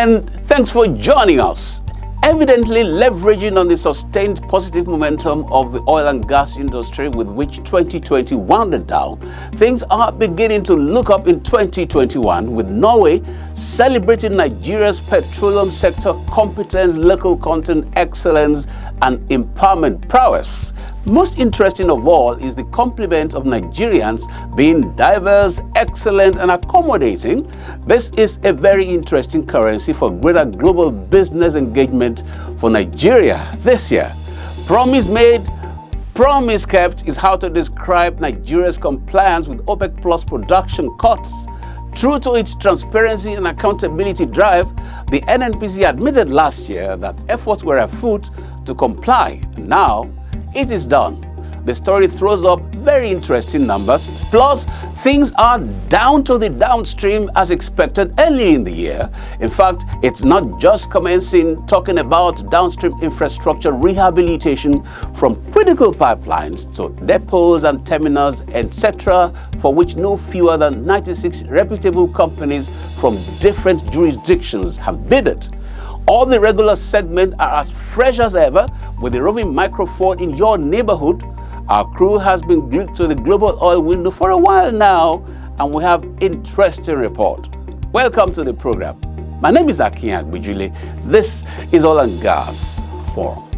And thanks for joining us. Evidently leveraging on the sustained positive momentum of the oil and gas industry with which 2020 wounded down, things are beginning to look up in 2021, with Norway celebrating Nigeria's petroleum sector competence, local content excellence, and empowerment prowess. Most interesting of all is the compliment of Nigerians being diverse, excellent, and accommodating. This is a very interesting currency for greater global business engagement for Nigeria this year. Promise made, promise kept is how to describe Nigeria's compliance with OPEC Plus production cuts. True to its transparency and accountability drive, the NNPC admitted last year that efforts were afoot to comply. Now, it is done. The story throws up very interesting numbers. Plus, things are down to the downstream as expected early in the year. In fact, it's not just commencing talking about downstream infrastructure rehabilitation from critical pipelines to depots and terminals, etc., for which no fewer than 96 reputable companies from different jurisdictions have bidded. All the regular segments are as fresh as ever with the roving microphone in your neighborhood. Our crew has been glued to the global oil window for a while now, and we have interesting report. Welcome to the program. My name is Akin Agbijule. This is Oil and Gas Forum.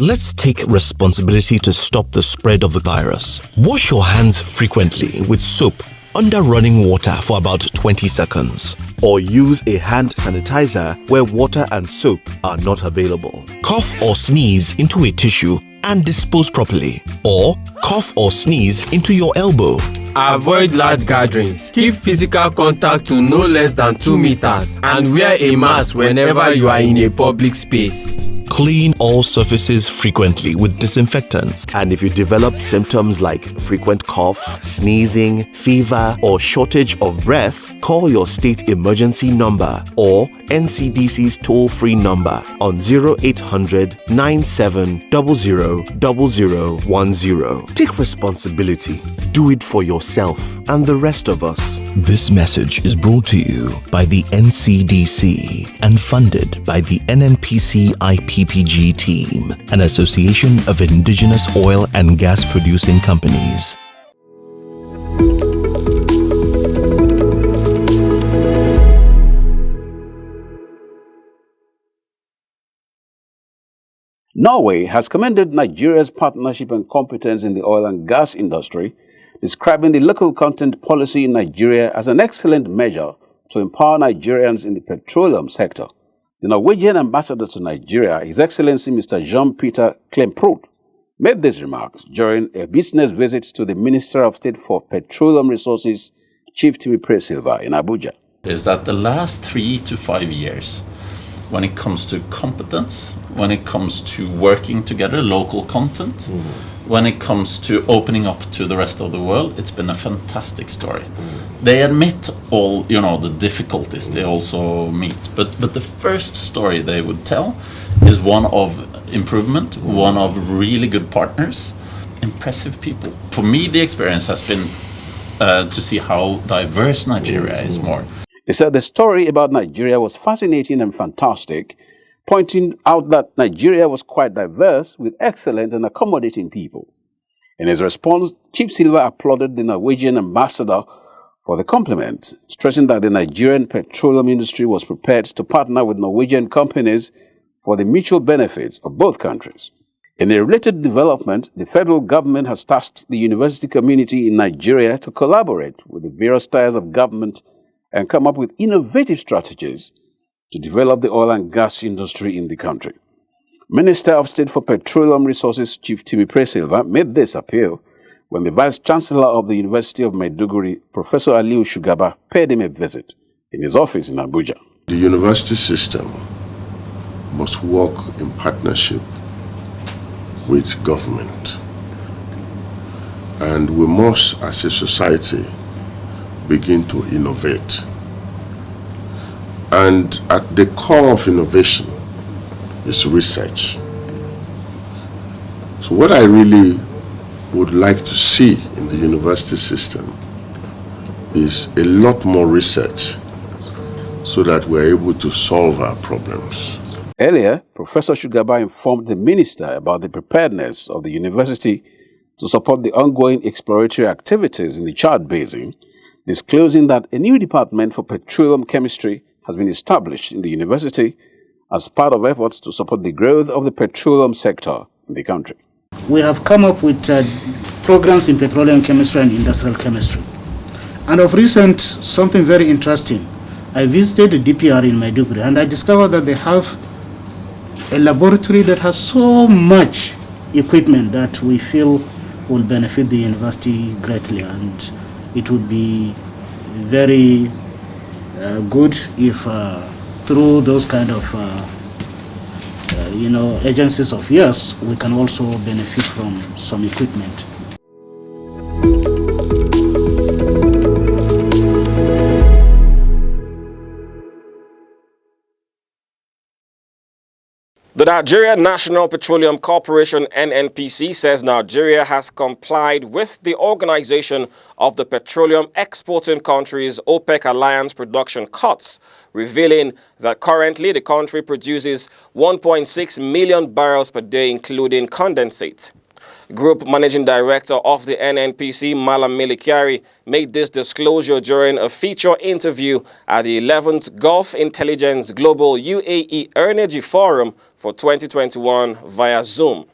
Let's take responsibility to stop the spread of the virus. Wash your hands frequently with soap under running water for about 20 seconds. Or use a hand sanitizer where water and soap are not available. Cough or sneeze into a tissue and dispose properly. Or cough or sneeze into your elbow. Avoid large gatherings. Keep physical contact to no less than 2 meters and wear a mask whenever you are in a public space. Clean all surfaces frequently with disinfectants. And if you develop symptoms like frequent cough, sneezing, fever, or shortage of breath, call your state emergency number or NCDC's toll-free number on 0800 9700 0010. Take responsibility. Do it for yourself and the rest of us. This message is brought to you by the NCDC and funded by the NNPC IPPG team, an association of indigenous oil and gas producing companies. Norway has commended Nigeria's partnership and competence in the oil and gas industry, describing the local content policy in Nigeria as an excellent measure to empower Nigerians in the petroleum sector. The Norwegian ambassador to Nigeria, His Excellency Mr. Jean-Peter Klemproth, made these remarks during a business visit to the Minister of State for Petroleum Resources, Chief Timmy Silva, in Abuja. Is that the last 3 to 5 years, when it comes to competence, when it comes to working together, local content, when it comes to opening up to the rest of the world, it's been a fantastic story. They admit all, the difficulties they also meet, but the first story they would tell is one of improvement, one of really good partners, impressive people. For me, the experience has been to see how diverse Nigeria is more. They said the story about Nigeria was fascinating and fantastic, pointing out that Nigeria was quite diverse with excellent and accommodating people. In his response, Chief Silva applauded the Norwegian ambassador for the compliment, stressing that the Nigerian petroleum industry was prepared to partner with Norwegian companies for the mutual benefits of both countries. In a related development, the federal government has tasked the university community in Nigeria to collaborate with the various tiers of government and come up with innovative strategies to develop the oil and gas industry in the country. Minister of State for Petroleum Resources, Chief Timmy Silva, made this appeal when the Vice Chancellor of the University of Maiduguri, Professor Aliu Shugaba, paid him a visit in his office in Abuja. The university system must work in partnership with government. And we must, as a society, begin to innovate. And at the core of innovation is research. So what I really would like to see in the university system is a lot more research so that we're able to solve our problems. Earlier, Professor Shugaba informed the minister about the preparedness of the university to support the ongoing exploratory activities in the Chad Basin, disclosing that a new department for petroleum chemistry has been established in the university as part of efforts to support the growth of the petroleum sector in the country. We have come up with programs in petroleum chemistry and industrial chemistry. And of recent, something very interesting. I visited the DPR in Maiduguri and I discovered that they have a laboratory that has so much equipment that we feel will benefit the university greatly, and it would be very good if through those kind of agencies of yours, we can also benefit from some equipment. The Nigeria National Petroleum Corporation (NNPC) says Nigeria has complied with the Organization of the Petroleum Exporting Countries OPEC Alliance production cuts, revealing that currently the country produces 1.6 million barrels per day, including condensate. Group Managing Director of the NNPC, Malam Milikiari, made this disclosure during a feature interview at the 11th Gulf Intelligence Global UAE Energy Forum for 2021 via Zoom.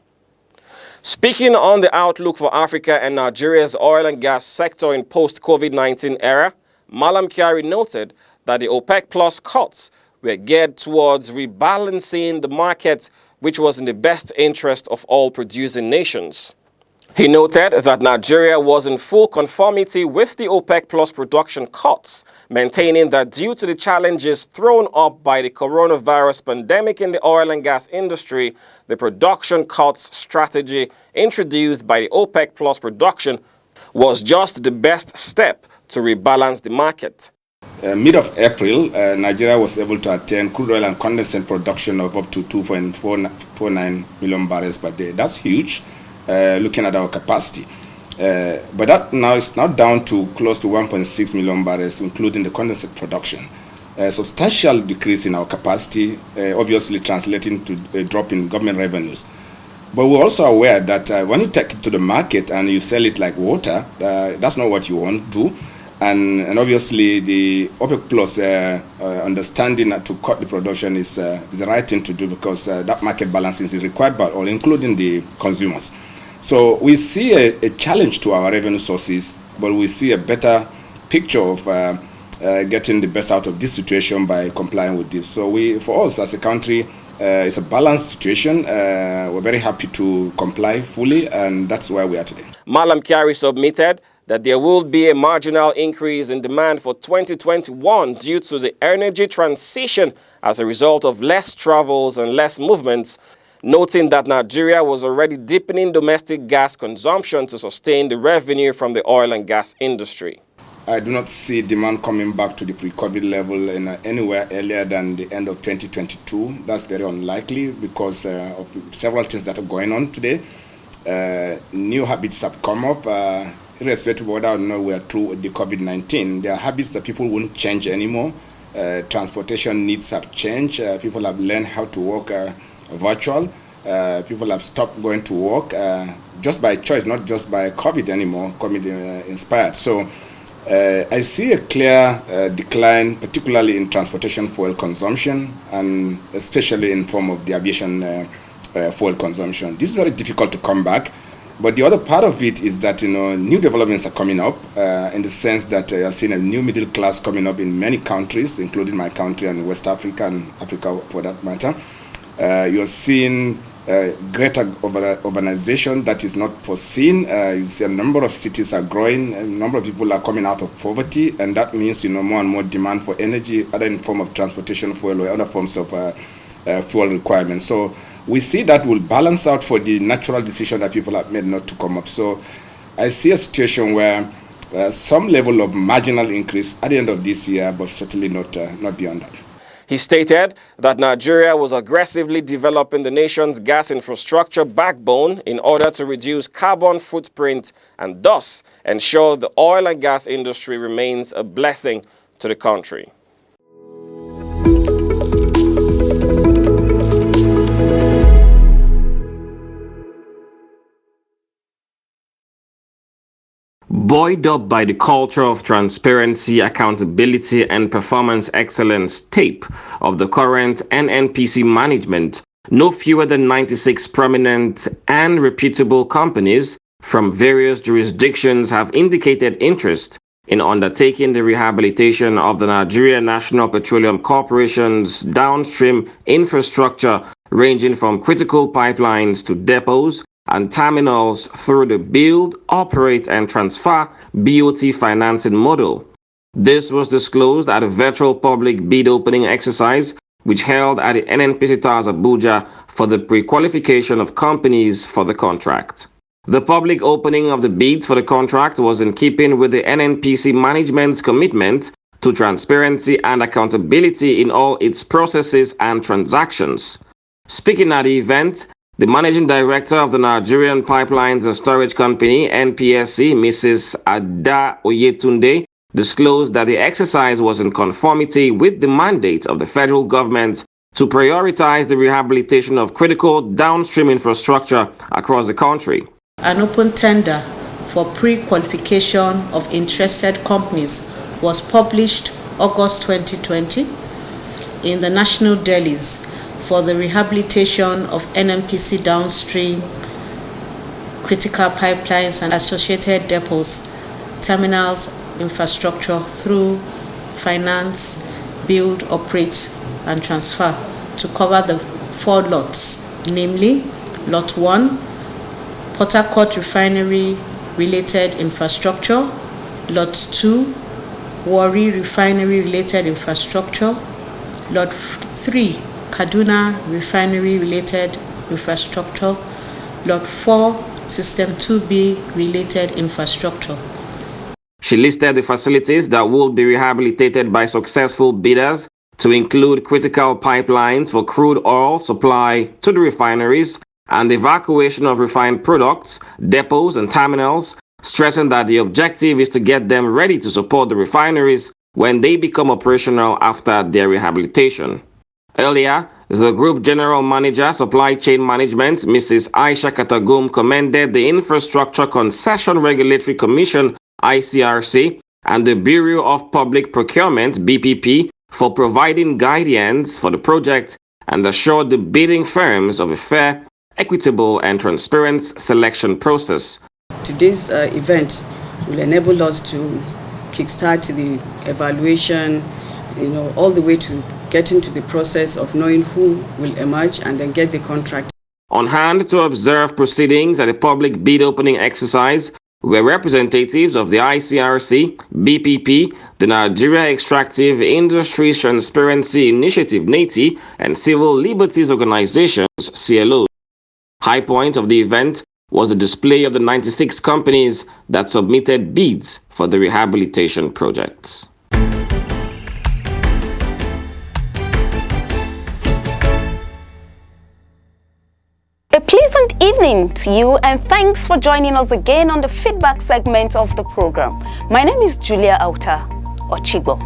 Speaking on the outlook for Africa and Nigeria's oil and gas sector in post-COVID-19 era, Malam Kyari noted that the OPEC Plus cuts were geared towards rebalancing the market, which was in the best interest of all producing nations. He noted that Nigeria was in full conformity with the OPEC Plus production cuts, maintaining that due to the challenges thrown up by the coronavirus pandemic in the oil and gas industry, the production cuts strategy introduced by the OPEC Plus production was just the best step to rebalance the market. Mid of April, Nigeria was able to attain crude oil and condensate production of up to 2.49 million barrels per day. That's huge, looking at our capacity. But that now is now down to close to 1.6 million barrels, including the condensate production. A substantial decrease in our capacity, obviously translating to a drop in government revenues. But we're also aware that when you take it to the market and you sell it like water, that's not what you want to do. And obviously the OPEC Plus understanding that to cut the production is the right thing to do, because that market balance is required by all, including the consumers. So we see a challenge to our revenue sources, but we see a better picture of getting the best out of this situation by complying with this. So for us as a country, it's a balanced situation. We're very happy to comply fully, and that's where we are today. Malam Kyari submitted that there will be a marginal increase in demand for 2021 due to the energy transition as a result of less travels and less movements, noting that Nigeria was already deepening domestic gas consumption to sustain the revenue from the oil and gas industry. I do not see demand coming back to the pre-COVID level anywhere earlier than the end of 2022. That's very unlikely because of several things that are going on today. New habits have come up. Irrespective of whether or not we are through the COVID-19, there are habits that people won't change anymore. Transportation needs have changed. People have learned how to work virtual. People have stopped going to work just by choice, not just by COVID anymore, COVID inspired. So I see a clear decline, particularly in transportation fuel consumption, and especially in form of the aviation fuel consumption. This is very difficult to come back. But the other part of it is that new developments are coming up in the sense that I've seen a new middle class coming up in many countries, including my country and West Africa and Africa for that matter. You're seeing greater urbanization that is not foreseen. You see a number of cities are growing, a number of people are coming out of poverty, and that means more and more demand for energy, either in form of transportation fuel or other forms of fuel requirements. So we see that will balance out for the natural decision that people have made not to come up. So I see a situation where some level of marginal increase at the end of this year, but certainly not beyond that. He stated that Nigeria was aggressively developing the nation's gas infrastructure backbone in order to reduce carbon footprint and thus ensure the oil and gas industry remains a blessing to the country. Buoyed up by the culture of transparency, accountability, and performance excellence tape of the current NNPC management, no fewer than 96 prominent and reputable companies from various jurisdictions have indicated interest in undertaking the rehabilitation of the Nigeria National Petroleum Corporation's downstream infrastructure, ranging from critical pipelines to depots and terminals through the build, operate, and transfer BOT financing model. This was disclosed at a virtual public bid opening exercise which held at the NNPC Towers Abuja for the pre-qualification of companies for the contract. The public opening of the bids for the contract was in keeping with the NNPC management's commitment to transparency and accountability in all its processes and transactions. Speaking at the event, the Managing Director of the Nigerian Pipelines and Storage Company, NPSC, Mrs. Ada Oyetunde, disclosed that the exercise was in conformity with the mandate of the federal government to prioritize the rehabilitation of critical downstream infrastructure across the country. An open tender for pre-qualification of interested companies was published August 2020 in the national dailies for the rehabilitation of NNPC downstream critical pipelines and associated depots, terminals, infrastructure through finance, build, operate, and transfer to cover the 4 lots, namely Lot 1, Port Harcourt Refinery related infrastructure, Lot 2, Warri Refinery related infrastructure, Lot 3, Kaduna Refinery related infrastructure, Lot 4, System 2B related infrastructure. She listed the facilities that will be rehabilitated by successful bidders to include critical pipelines for crude oil supply to the refineries and evacuation of refined products, depots and terminals, stressing that the objective is to get them ready to support the refineries when they become operational after their rehabilitation. Earlier, the Group General Manager, Supply Chain Management, Mrs. Aisha Katagum, commended the Infrastructure Concession Regulatory Commission, ICRC, and the Bureau of Public Procurement, BPP, for providing guidance for the project and assured the bidding firms of a fair, equitable, and transparent selection process. Today's event will enable us to kickstart the evaluation, all the way to get into the process of knowing who will emerge and then get the contract. On hand to observe proceedings at the public bid opening exercise were representatives of the ICRC, BPP, the Nigeria Extractive Industries Transparency Initiative, NATI, and Civil Liberties Organizations, CLOs. High point of the event was the display of the 96 companies that submitted bids for the rehabilitation projects. A pleasant evening to you, and thanks for joining us again on the feedback segment of the program. My name is Julia Auta Ochigbo.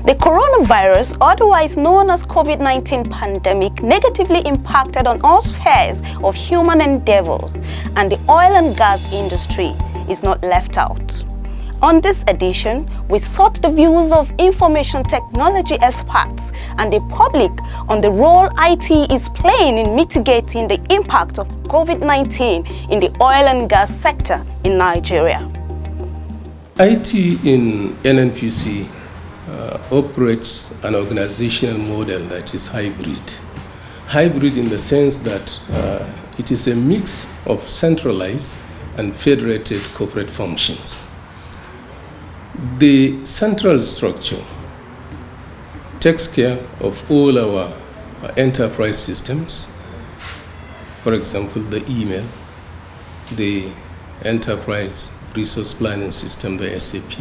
The coronavirus, otherwise known as COVID-19 pandemic, negatively impacted on all spheres of human endeavors, and the oil and gas industry is not left out. On this edition, we sought the views of information technology experts and the public on the role IT is playing in mitigating the impact of COVID-19 in the oil and gas sector in Nigeria. IT in NNPC operates an organizational model that is hybrid. Hybrid in the sense that it is a mix of centralized and federated corporate functions. The central structure takes care of all our enterprise systems, for example, the email, the enterprise resource planning system, the SAP,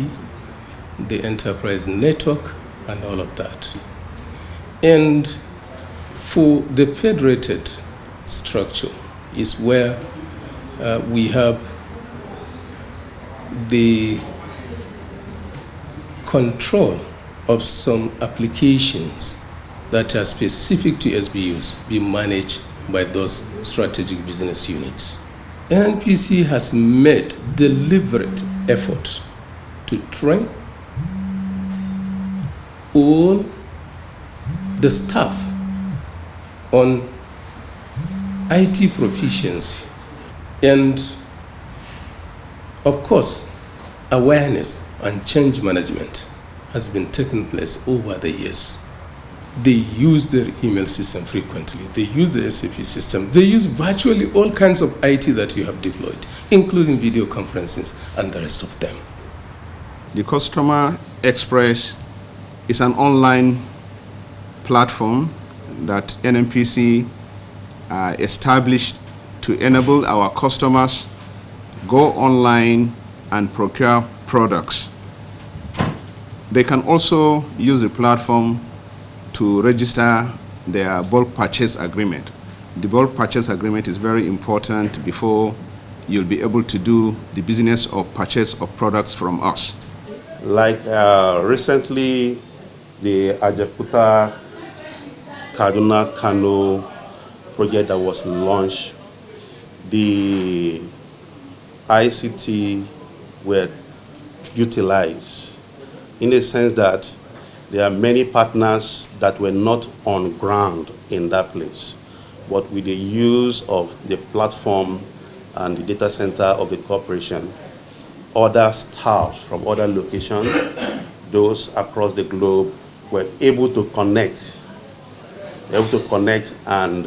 the enterprise network, and all of that. And for the federated structure is where we have the control of some applications that are specific to SBUs being managed by those strategic business units. NNPC has made deliberate effort to train all the staff on IT proficiency and, of course, awareness and change management has been taking place over the years. They use their email system frequently. They use the SAP system. They use virtually all kinds of IT that you have deployed, including video conferences and the rest of them. The Customer Express is an online platform that NNPC established to enable our customers go online and procure products. They can also use the platform to register their bulk purchase agreement. The bulk purchase agreement is very important before you'll be able to do the business of purchase of products from us. Like recently, the Ajakuta Kaduna Kano project that was launched, the ICT were utilized in the sense that there are many partners that were not on ground in that place, but with the use of the platform and the data center of the corporation, other staff from other locations, those across the globe, were able to connect and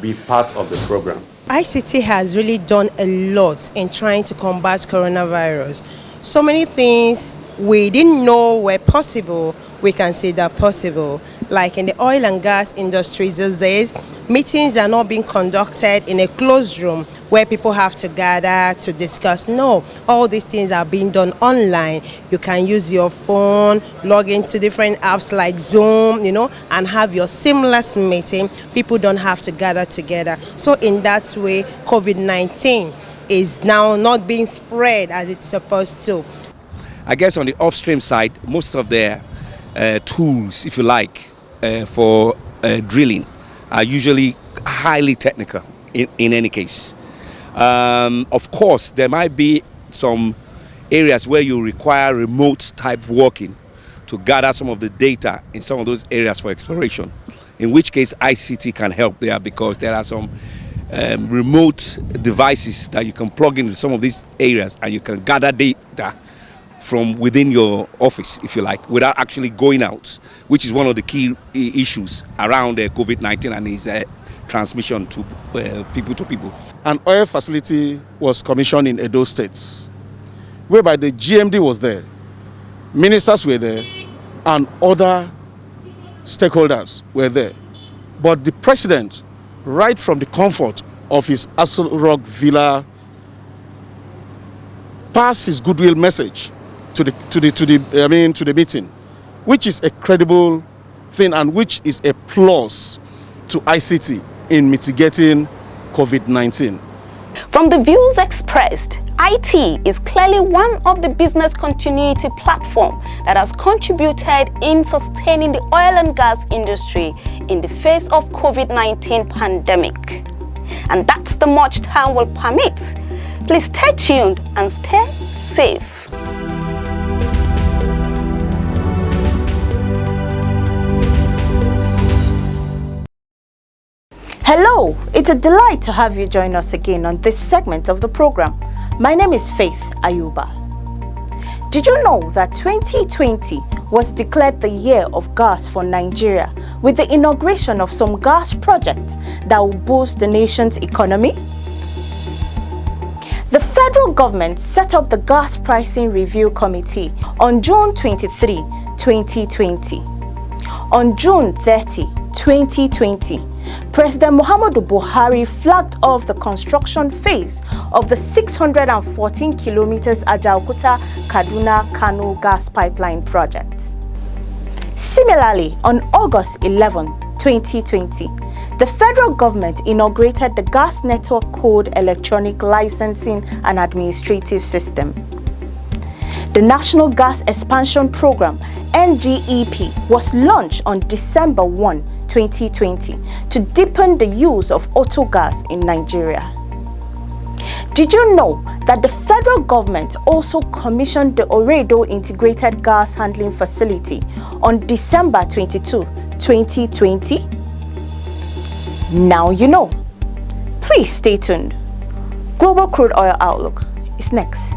be part of the program. ICT has really done a lot in trying to combat coronavirus. So many things we didn't know were possible, we can say they're possible. Like in the oil and gas industry these days, meetings are not being conducted in a closed room where people have to gather to discuss. No, all these things are being done online. You can use your phone, log into different apps like Zoom, and have your seamless meeting. People don't have to gather together. So in that way, COVID-19 is now not being spread as it's supposed to. I guess on the upstream side, most of the tools, if you like, for drilling are usually highly technical in any case. Of course, there might be some areas where you require remote type working to gather some of the data in some of those areas for exploration, in which case ICT can help there because there are some remote devices that you can plug into some of these areas and you can gather data from within your office, if you like, without actually going out, which is one of the key issues around COVID-19 and its transmission to people. An oil facility was commissioned in Edo State, whereby the GMD was there, ministers were there, and other stakeholders were there. But the president, right from the comfort of his Asset Rock Villa, passed his goodwill message to the meeting, which is a credible thing and which is a plus to ICT in mitigating COVID-19. From the views expressed, IT is clearly one of the business continuity platform that has contributed in sustaining the oil and gas industry in the face of COVID-19 pandemic. And that's the much time will permit. Please stay tuned and stay safe. Hello, it's a delight to have you join us again on this segment of the program. My name is Faith Ayuba. Did you know that 2020 was declared the year of gas for Nigeria with the inauguration of some gas projects that will boost the nation's economy? The federal government set up the Gas Pricing Review Committee on June 23, 2020. On June 30, 2020, President Muhammadu Buhari flagged off the construction phase of the 614 kilometers Ajaokuta-Kaduna-Kano gas pipeline project. Similarly, on August 11, 2020, the federal government inaugurated the Gas Network Code Electronic Licensing and Administrative System. The National Gas Expansion Program, NGEP, was launched on December 1, 2020 to deepen the use of auto gas in Nigeria. Did you know that the federal government also commissioned the Oredo Integrated Gas Handling Facility on December 22, 2020? Now you know. Please stay tuned. Global Crude Oil Outlook is next.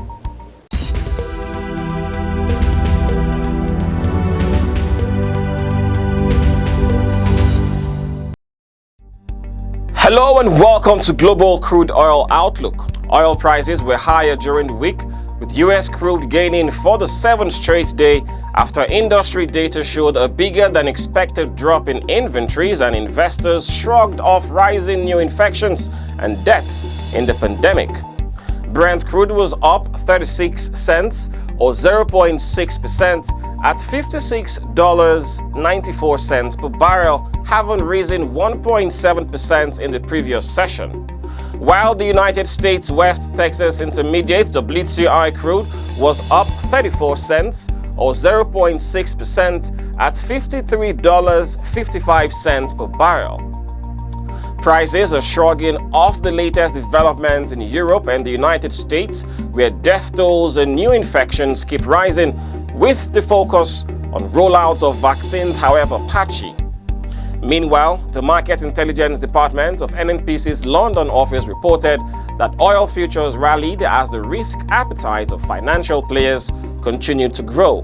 Hello and welcome to Global Crude Oil Outlook. Oil prices were higher during the week, with U.S. crude gaining for the 7th straight day after industry data showed a bigger than expected drop in inventories and investors shrugged off rising new infections and deaths in the pandemic. Brent crude was up 36 cents or 0.6% at $56.94 per barrel, having risen 1.7% in the previous session. While the United States West Texas Intermediate WTI crude was up 34 cents or 0.6% at $53.55 per barrel. Prices are shrugging off the latest developments in Europe and the United States, where death tolls and new infections keep rising, with the focus on rollouts of vaccines, however patchy. Meanwhile, the Market Intelligence Department of NNPC's London office reported that oil futures rallied as the risk appetite of financial players continued to grow.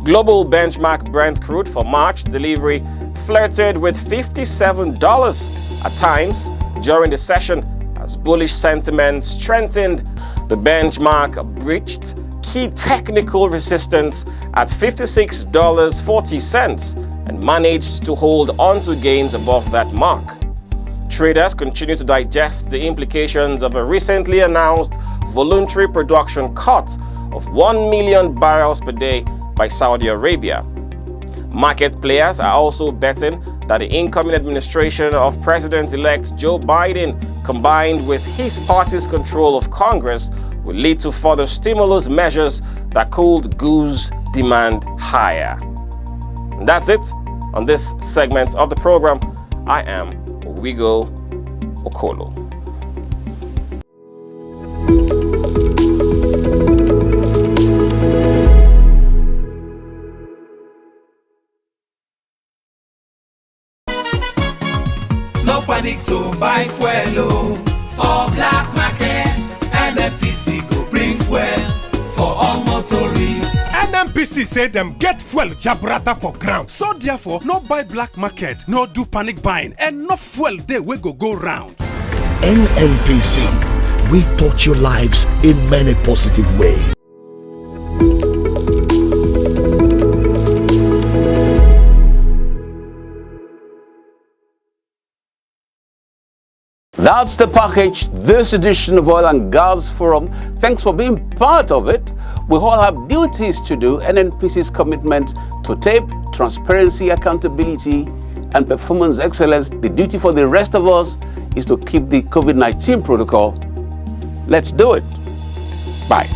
Global benchmark Brent crude for March delivery flirted with $57 at times during the session as bullish sentiment strengthened. The benchmark breached key technical resistance at $56.40 and managed to hold on to gains above that mark. Traders continue to digest the implications of a recently announced voluntary production cut of 1 million barrels per day by Saudi Arabia. Market players are also betting that the incoming administration of President-elect Joe Biden, combined with his party's control of Congress, will lead to further stimulus measures that could goose demand higher. And that's it on this segment of the program. I am Owigo Okolo. No panic to buy fuel for black market. NNPC go bring fuel for all motorists. NNPC say them get fuel jabrata for ground. So therefore, no buy black market, no do panic buying, and no fuel day we go round. NNPC, we touch your lives in many positive ways. That's the package, this edition of Oil and Gas Forum. Thanks for being part of it. We all have duties to do. NNPC's commitment to tape, transparency, accountability, and performance excellence. The duty for the rest of us is to keep the COVID-19 protocol. Let's do it. Bye.